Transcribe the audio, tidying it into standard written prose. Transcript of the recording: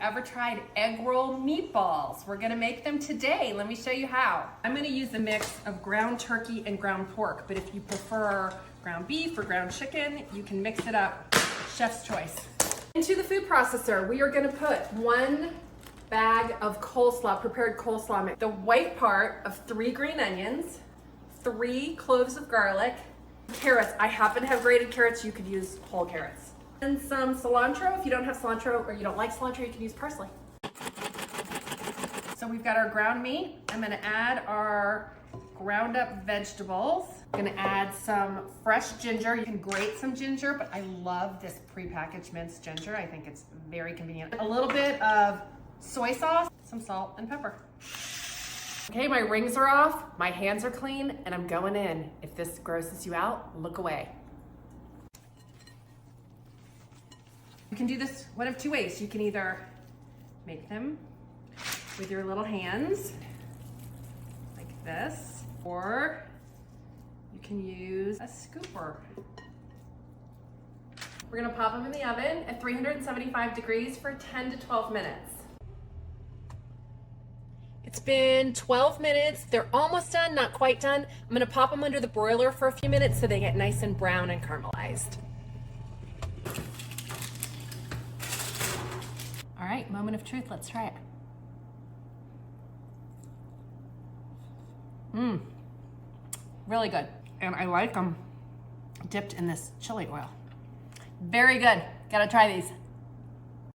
ever tried egg roll meatballs? We're gonna make them today. Let me show you how. I'm gonna use a mix of ground turkey and ground pork, but if you prefer ground beef or ground chicken, you can mix it up. Chef's choice. Into the food processor, we are gonna put 1 bag of coleslaw, prepared coleslaw mix. The white part of 3 green onions, 3 cloves of garlic, carrots. I happen to have grated carrots. You could use whole carrots. And some cilantro. If you don't have cilantro or you don't like cilantro, you can use parsley. So we've got our ground meat. I'm gonna add our ground up vegetables. I'm gonna add some fresh ginger. You can grate some ginger, but I love this prepackaged minced ginger. I think it's very convenient. A little bit of soy sauce, some salt and pepper. Okay, my rings are off, my hands are clean, and I'm going in. If this grosses you out, look away. You can do this one of 2 ways. You can either make them with your little hands, like this, or you can use a scooper. We're gonna pop them in the oven at 375 degrees for 10 to 12 minutes. It's been 12 minutes. They're almost done, not quite done. I'm gonna pop them under the broiler for a few minutes so they get nice and brown and caramelized. All right, moment of truth, let's try it. Really good. And I like them dipped in this chili oil. Very good, gotta try these.